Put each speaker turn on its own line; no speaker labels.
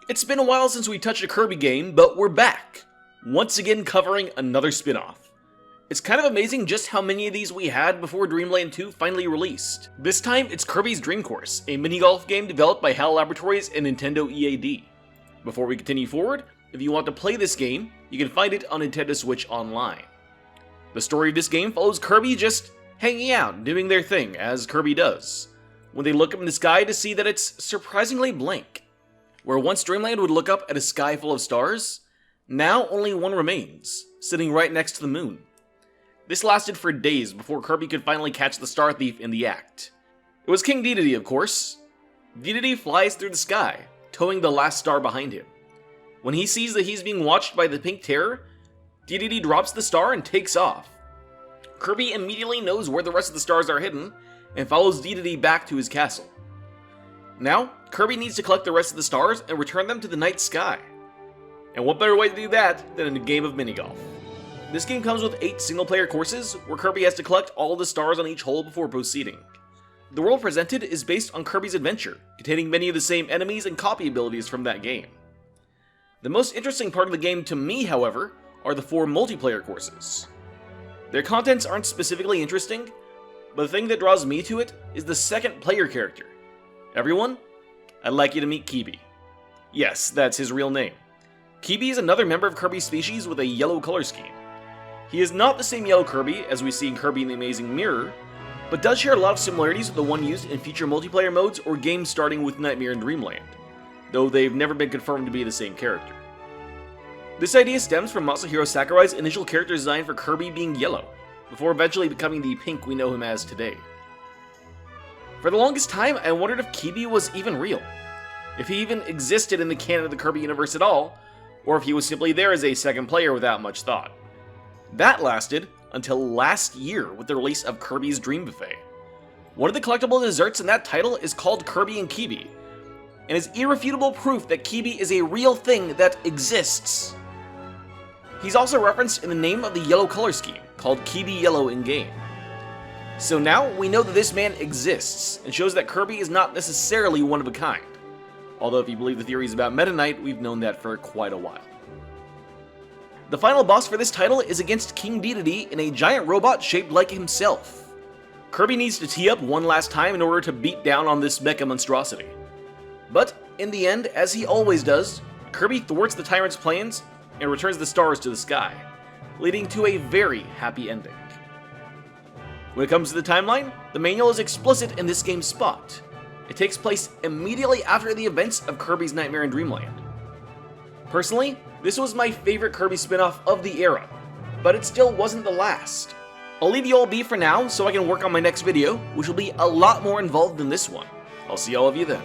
It's been a while since we touched a Kirby game, but we're back, once again covering another spin-off. It's kind of amazing just how many of these we had before Dreamland 2 finally released. This time, it's Kirby's Dream Course, a mini-golf game developed by HAL Laboratories and Nintendo EAD. Before we continue forward, if you want to play this game, you can find it on Nintendo Switch Online. The story of this game follows Kirby just hanging out, doing their thing, as Kirby does, when they look up in the sky to see that it's surprisingly blank. Where once Dreamland would look up at a sky full of stars, now only one remains, sitting right next to the moon. This lasted for days before Kirby could finally catch the Star Thief in the act. It was King Dedede, of course. Dedede flies through the sky, towing the last star behind him. When he sees that he's being watched by the Pink Terror, Dedede drops the star and takes off. Kirby immediately knows where the rest of the stars are hidden, and follows Dedede back to his castle. Now, Kirby needs to collect the rest of the stars and return them to the night sky. And what better way to do that than in a game of minigolf? This game comes with 8 single-player courses, where Kirby has to collect all the stars on each hole before proceeding. The world presented is based on Kirby's adventure, containing many of the same enemies and copy abilities from that game. The most interesting part of the game to me, however, are the 4 multiplayer courses. Their contents aren't specifically interesting, but the thing that draws me to it is the second player character. Everyone, I'd like you to meet Kirby. Yes, that's his real name. Kirby is another member of Kirby's species with a yellow color scheme. He is not the same yellow Kirby as we see in Kirby in the Amazing Mirror, but does share a lot of similarities with the one used in future multiplayer modes or games starting with Nightmare in Dreamland, though they've never been confirmed to be the same character. This idea stems from Masahiro Sakurai's initial character design for Kirby being yellow, before eventually becoming the pink we know him as today. For the longest time, I wondered if Kirby was even real, if he even existed in the canon of the Kirby universe at all, or if he was simply there as a second player without much thought. That lasted until last year with the release of Kirby's Dream Buffet. One of the collectible desserts in that title is called Kirby and Kirby, and is irrefutable proof that Kirby is a real thing that exists. He's also referenced in the name of the yellow color scheme, called Kirby Yellow in-game. So now we know that this man exists, and shows that Kirby is not necessarily one of a kind. Although if you believe the theories about Meta Knight, we've known that for quite a while. The final boss for this title is against King Dedede in a giant robot shaped like himself. Kirby needs to tee up one last time in order to beat down on this mecha monstrosity. But in the end, as he always does, Kirby thwarts the tyrant's plans and returns the stars to the sky, leading to a very happy ending. When it comes to the timeline, the manual is explicit in this game's spot. It takes place immediately after the events of Kirby's Nightmare in Dreamland. Personally, this was my favorite Kirby spin-off of the era, but it still wasn't the last. I'll leave you all be for now so I can work on my next video, which will be a lot more involved than this one. I'll see all of you then.